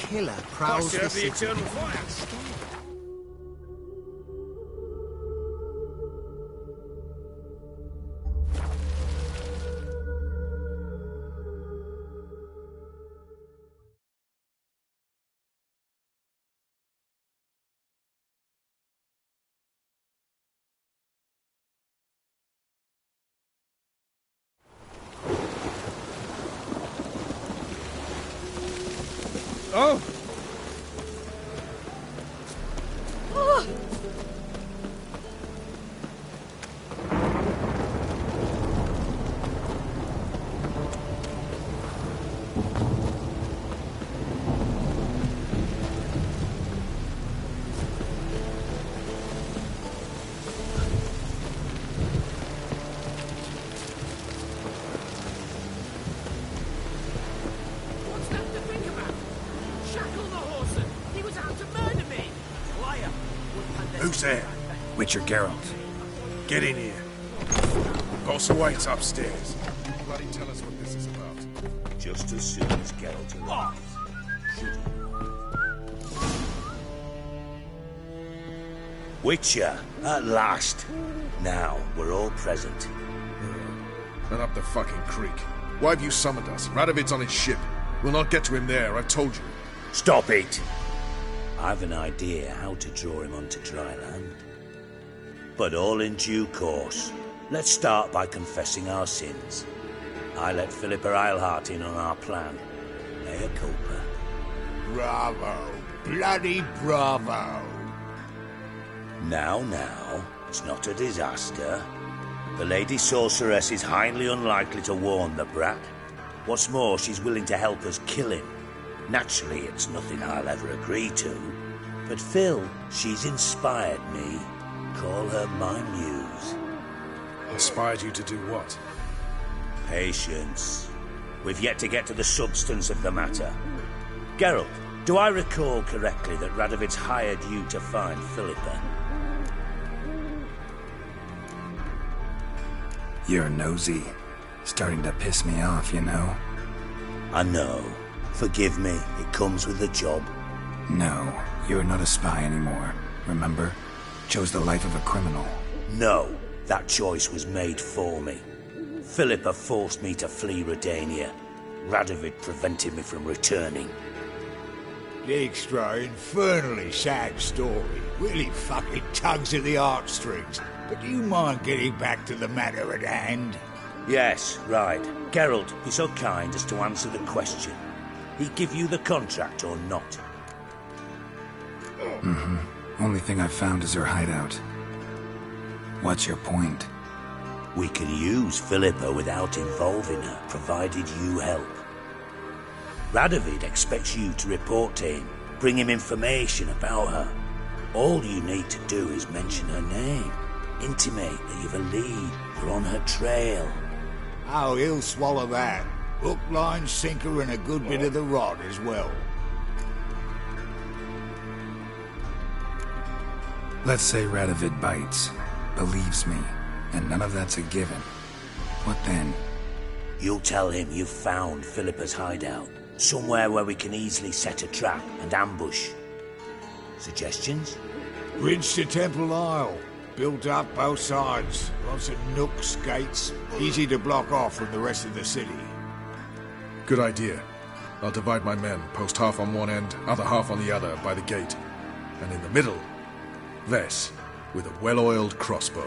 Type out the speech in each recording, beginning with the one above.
killer prowls the city. Eternal fire. Oh! Who's there? Witcher Geralt. Get in here. Boss waits upstairs. Bloody tell us what this is about. Just as soon as Geralt arrives. Witcher, at last. Now, we're all present. And up the fucking creek. Why have you summoned us? Radovid's on his ship. We'll not get to him there, I've told you. Stop it! I've an idea how to draw him onto dry land. But all in due course. Let's start by confessing our sins. I let Philippa Eilhart in on our plan. Mea culpa. Bravo. Bloody bravo. Now, it's not a disaster. The Lady Sorceress is highly unlikely to warn the brat. What's more, she's willing to help us kill him. Naturally, it's nothing I'll ever agree to. But Phil, she's inspired me. Call her my muse. Inspired you to do what? Patience. We've yet to get to the substance of the matter. Geralt, do I recall correctly that Radovid's hired you to find Philippa? You're nosy. Starting to piss me off, you know? I know. Forgive me, it comes with the job. No, you're not a spy anymore. Remember? Chose the life of a criminal. No, that choice was made for me. Philippa forced me to flee Redania. Radovid prevented me from returning. Dijkstra, infernally sad story. Really fucking tugs at the heartstrings. But do you mind getting back to the matter at hand? Yes, right. Geralt, be so kind as to answer the question. He give you the contract or not? Only thing I've found is her hideout. What's your point? We can use Philippa without involving her, provided you help. Radovid expects you to report to him, bring him information about her. All you need to do is mention her name, intimate that you've a lead, you're on her trail. Oh, he'll swallow that. Hook, line, sinker, and a good bit of the rod as well. Let's say Radovid bites, believes me, and none of that's a given. What then? You'll tell him you've found Philippa's hideout, somewhere where we can easily set a trap and ambush. Suggestions? Bridge to Temple Isle. Built up both sides. Lots of nooks, gates. Easy to block off from the rest of the city. Good idea. I'll divide my men, post half on one end, other half on the other, by the gate. And in the middle, Vess, with a well-oiled crossbow.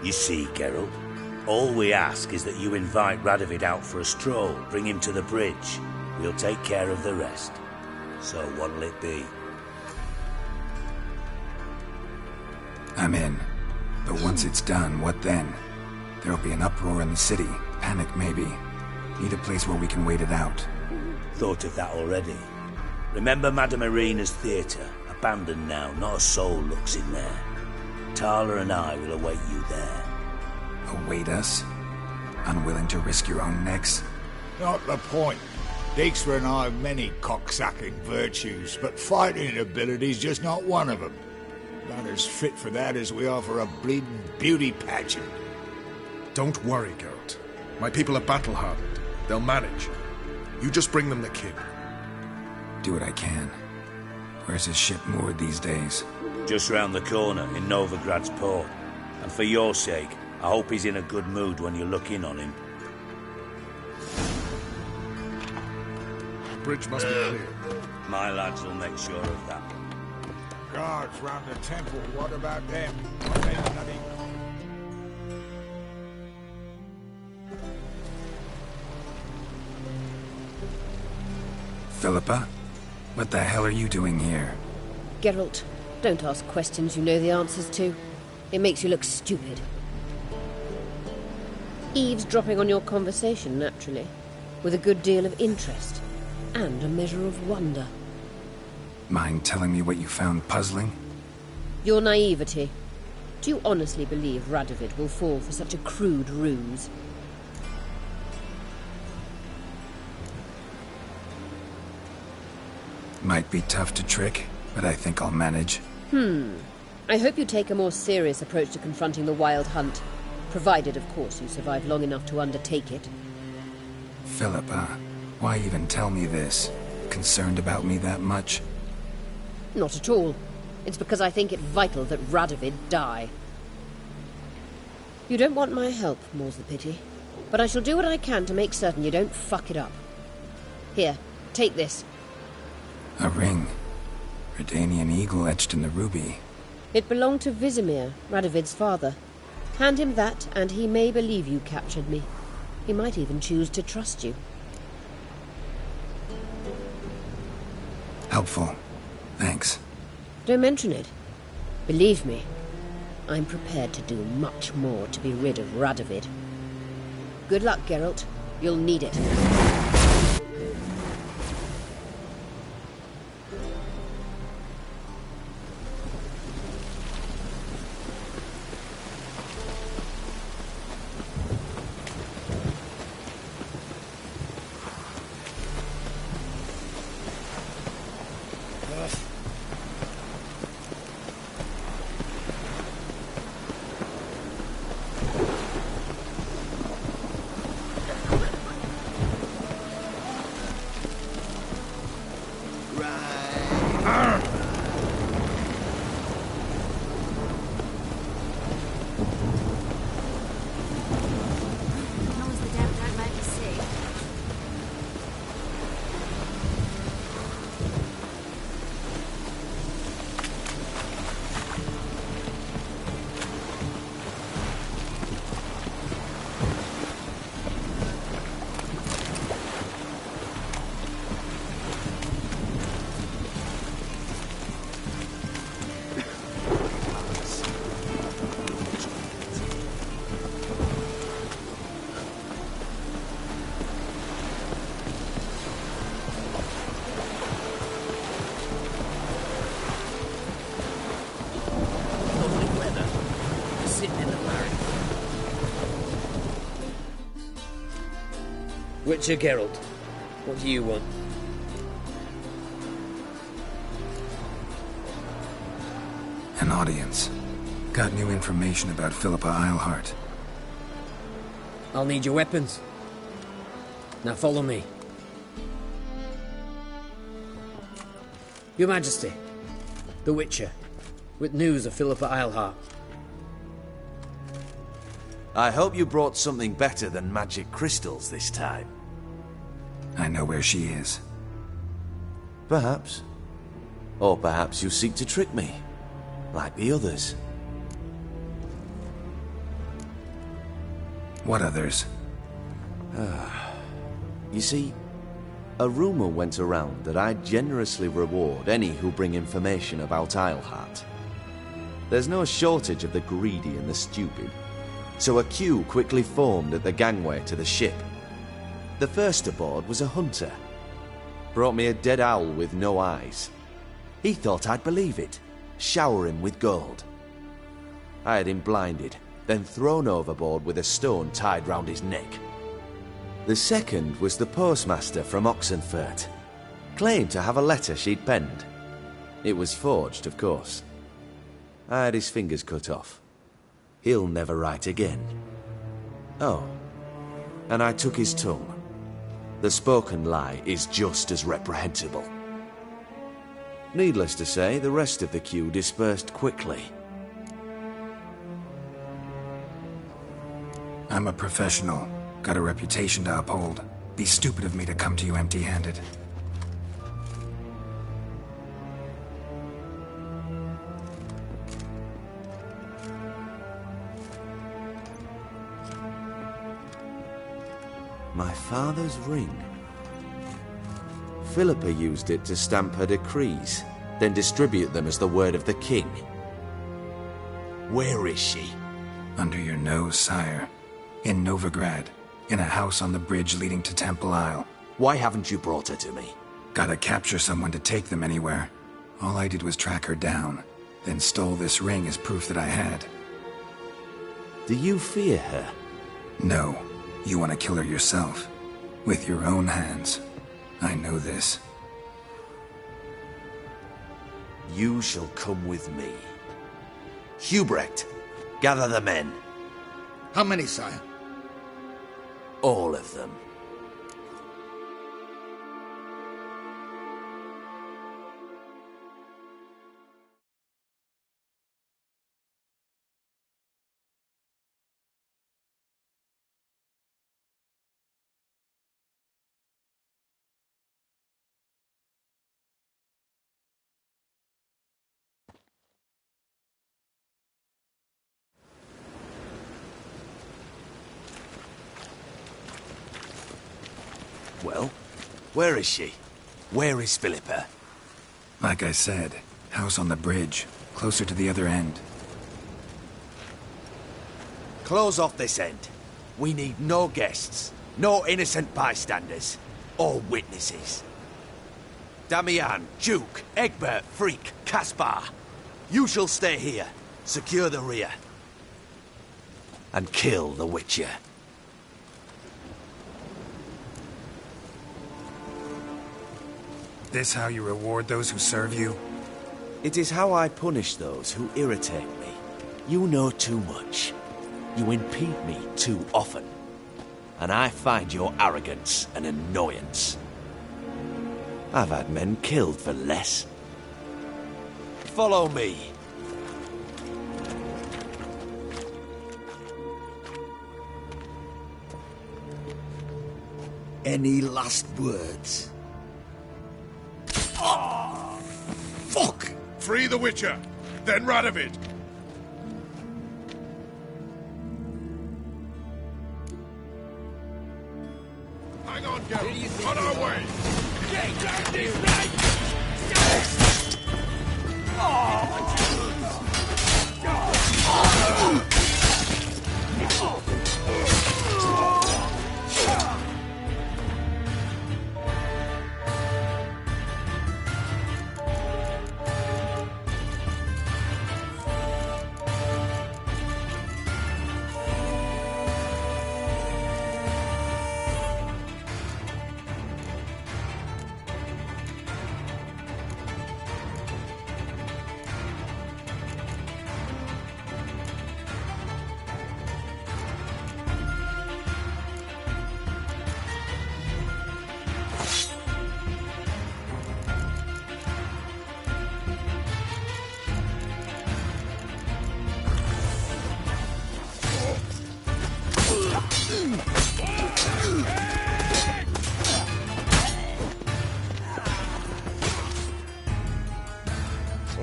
You see, Geralt, all we ask is that you invite Radovid out for a stroll, bring him to the bridge. We'll take care of the rest. So what'll it be? I'm in. But once it's done, what then? There'll be an uproar in the city. Panic, maybe. Need a place where we can wait it out. Thought of that already. Remember Madame Irina's theatre? Abandoned now, not a soul looks in there. Tala and I will await you there. Await us? Unwilling to risk your own necks? Not the point. Dijkstra and I have many cocksucking virtues, but fighting ability's just not one of them. Not as fit for that as we are for a bleeding beauty pageant. Don't worry, Geralt. My people are battle-hardened. They'll manage. You just bring them the kid. do what I can. Where's his ship moored these days? Just round the corner in Novigrad's port. And for your sake, I hope he's in a good mood when you look in on him. The bridge must be clear. My lads will make sure of that. Guards round the temple, what about them? Are they bloody... Philippa? What the hell are you doing here? Geralt, don't ask questions you know the answers to. It makes you look stupid. Eavesdropping on your conversation, naturally, with a good deal of interest, and a measure of wonder. Mind telling me what you found puzzling? Your naivety. Do you honestly believe Radovid will fall for such a crude ruse? Might be tough to trick, but I think I'll manage. I hope you take a more serious approach to confronting the Wild Hunt. Provided, of course, you survive long enough to undertake it. Philippa, why even tell me this? Concerned about me that much? Not at all. It's because I think it vital that Radovid die. You don't want my help, more's the pity. But I shall do what I can to make certain you don't fuck it up. Here, take this. A ring. Redanian eagle etched in the ruby. It belonged to Vizimir, Radovid's father. Hand him that, and he may believe you captured me. He might even choose to trust you. Helpful. Thanks. Don't mention it. Believe me, I'm prepared to do much more to be rid of Radovid. Good luck, Geralt. You'll need it. Witcher Geralt, what do you want? An audience. Got new information about Philippa Eilhart. I'll need your weapons. Now follow me. Your Majesty, the Witcher, with news of Philippa Eilhart. I hope you brought something better than magic crystals this time. I know where she is. Perhaps. Or perhaps you seek to trick me, like the others. What others? You see, a rumor went around that I generously reward any who bring information about Eilhart. There's no shortage of the greedy and the stupid, so a queue quickly formed at the gangway to the ship. The first aboard was a hunter. Brought me a dead owl with no eyes. He thought I'd believe it, shower him with gold. I had him blinded, then thrown overboard with a stone tied round his neck. The second was the postmaster from Oxenfurt. Claimed to have a letter she'd penned. It was forged, of course. I had his fingers cut off. He'll never write again. Oh, and I took his tongue. The spoken lie is just as reprehensible. Needless to say, the rest of the queue dispersed quickly. I'm a professional. Got a reputation to uphold. Be stupid of me to come to you empty-handed. My father's ring. Philippa used it to stamp her decrees, then distribute them as the word of the king. Where is she? Under your nose, sire. In Novigrad. In a house on the bridge leading to Temple Isle. Why haven't you brought her to me? Gotta capture someone to take them anywhere. All I did was track her down, then stole this ring as proof that I had. Do you fear her? No. You want to kill her yourself. With your own hands. I know this. You shall come with me. Hubrecht, gather the men. How many, sire? All of them. Well, where is she? Where is Philippa? Like I said, house on the bridge, closer to the other end. Close off this end. We need no guests, no innocent bystanders, or witnesses. Damian, Duke, Egbert, Freak, Caspar. You shall stay here, secure the rear, and kill the Witcher. This how you reward those who serve you? It is how I punish those who irritate me. You know too much. You impede me too often. And I find your arrogance an annoyance. I've had men killed for less. Follow me. Any last words? Oh, fuck! Free the Witcher, then Radovid. Hang on, Geralt. On our way. Get down this right!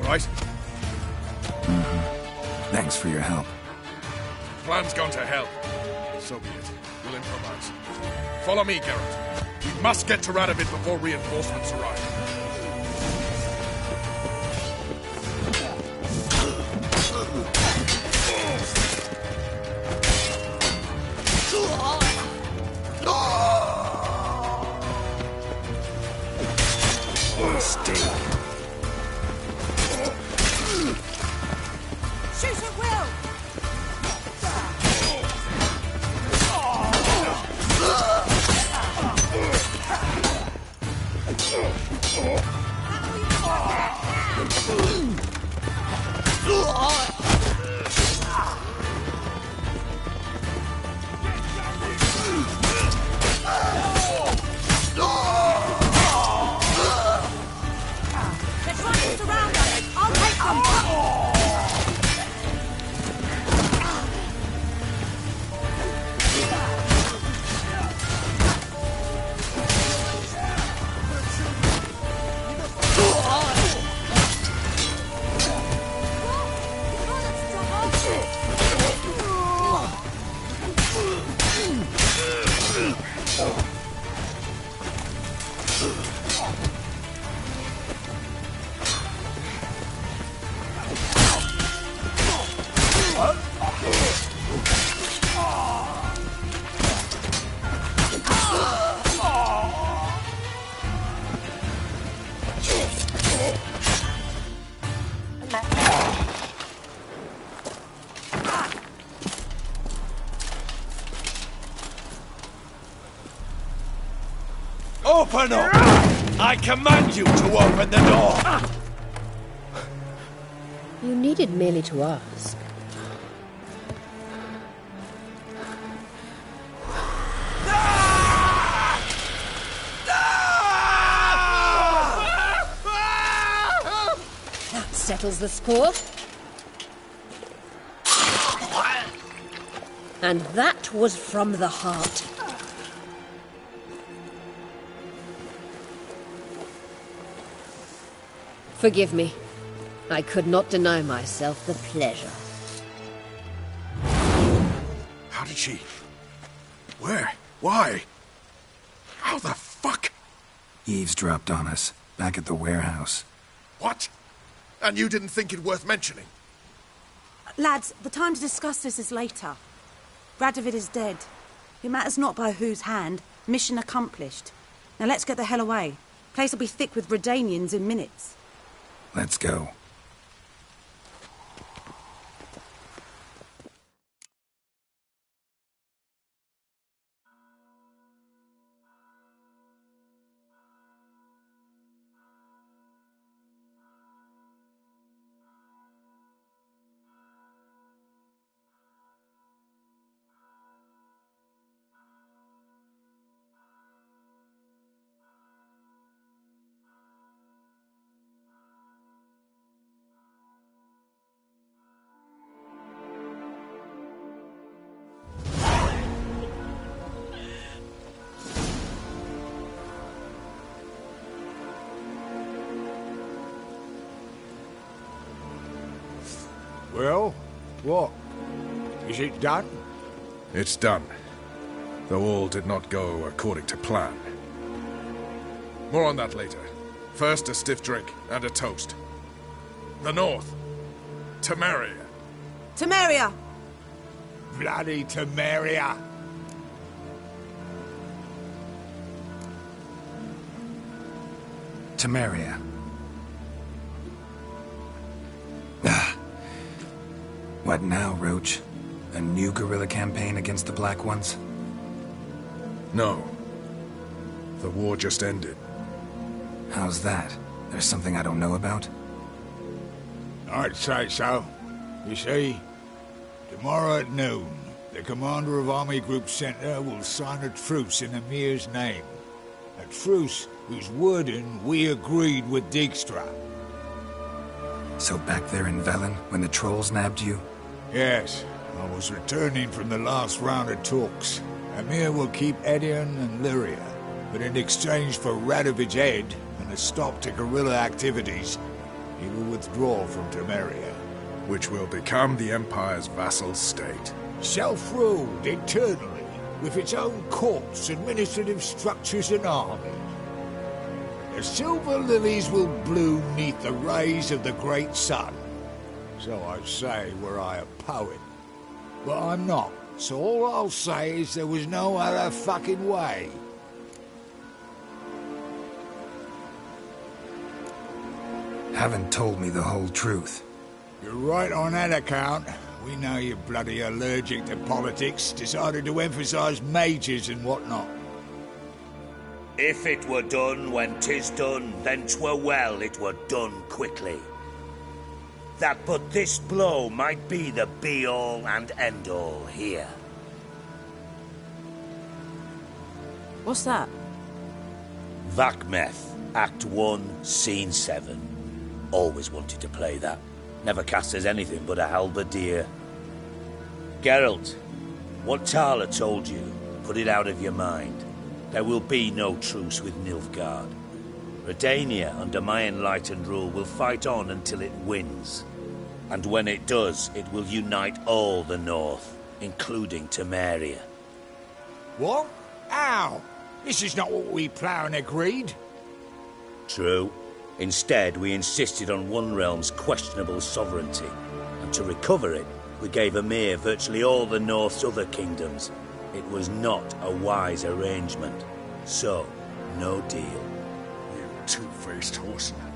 Right? Thanks for your help. Plan's gone to hell. So be it. We'll improvise. Follow me, Geralt. We must get to Radovid before reinforcements arrive. Mistake. Shoot at will! Open up! I command you to open the door! You needed merely to ask. That settles the score. And that was from the heart. Forgive me. I could not deny myself the pleasure. How did she... Where? Why? How the fuck? Eavesdropped on us, back at the warehouse. What? And you didn't think it worth mentioning? Lads, the time to discuss this is later. Radovid is dead. It matters not by whose hand. Mission accomplished. Now let's get the hell away. Place will be thick with Redanians in minutes. Let's go. Well, what? Is it done? It's done. Though all did not go according to plan. More on that later. First, a stiff drink and a toast. The North. Temeria. Temeria! Bloody Temeria! Temeria. What now, Roach? A new guerrilla campaign against the Black Ones? No. The war just ended. How's that? There's something I don't know about? I'd say so. You see, tomorrow at noon, the commander of Army Group Center will sign a truce in Emir's name. A truce whose wording we agreed with Dijkstra. So back there in Velen, when the trolls nabbed you? Yes, I was returning from the last round of talks. Emir will keep Edion and Lyria, but in exchange for Radovid's head and a stop to guerrilla activities, he will withdraw from Temeria. Which will become the Empire's vassal state. Self-ruled eternally, with its own courts, administrative structures and army. The silver lilies will bloom neath the rays of the great sun. So I say were I a poet. But I'm not, so all I'll say is there was no other fucking way. Haven't told me the whole truth. You're right on that account. We know you're bloody allergic to politics, decided to emphasize majors and whatnot. If it were done when 'tis done, then 'twere well it were done quickly. That but this blow might be the be-all and end-all here. What's that? Vakmeth, Act 1, Scene 7. Always wanted to play that. Never cast as anything but a halberdier. Geralt, what Tala told you, put it out of your mind. There will be no truce with Nilfgaard. Redania, under my enlightened rule, will fight on until it wins. And when it does, it will unite all the North, including Temeria. What? How? This is not what we ploughed and agreed. True. Instead, we insisted on one realm's questionable sovereignty, and to recover it, we gave Emir virtually all the North's other kingdoms. It was not a wise arrangement. So, no deal. You two-faced horseman.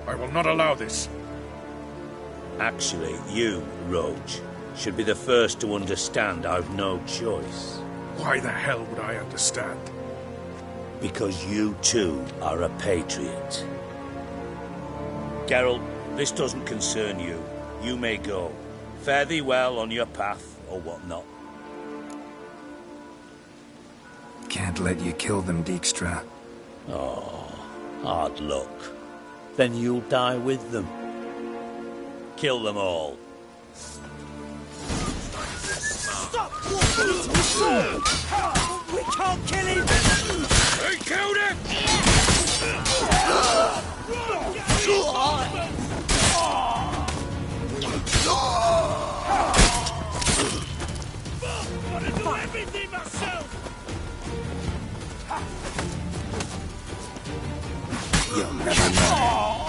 I will not allow this. Actually, you, Roach, should be the first to understand I've no choice. Why the hell would I understand? Because you too are a patriot. Geralt, this doesn't concern you. You may go. Fare thee well on your path, or whatnot. Can't let you kill them, Dijkstra. Oh, hard luck. Then you'll die with them. Kill them all. Stop walking into his sword! We can't kill him! They killed him! I'll do everything myself! You'll never know.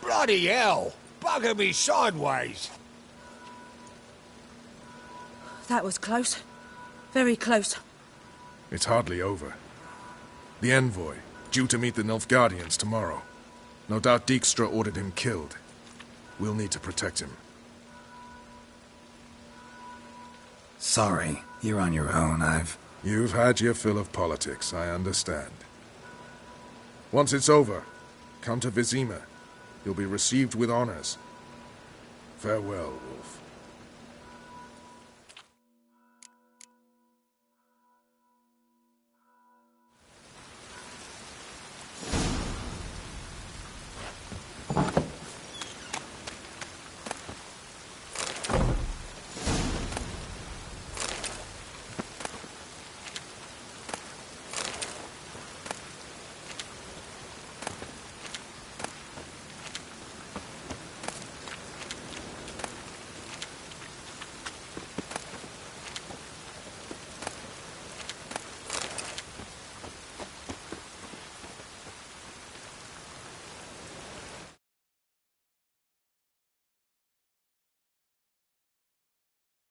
Bloody hell! Bugger me sideways! That was close. Very close. It's hardly over. The envoy, due to meet the Nilfgaardians tomorrow. No doubt Dijkstra ordered him killed. We'll need to protect him. Sorry, you're on your own. You've had your fill of politics, I understand. Once it's over, come to Vizima. You'll be received with honors. Farewell, Wolf.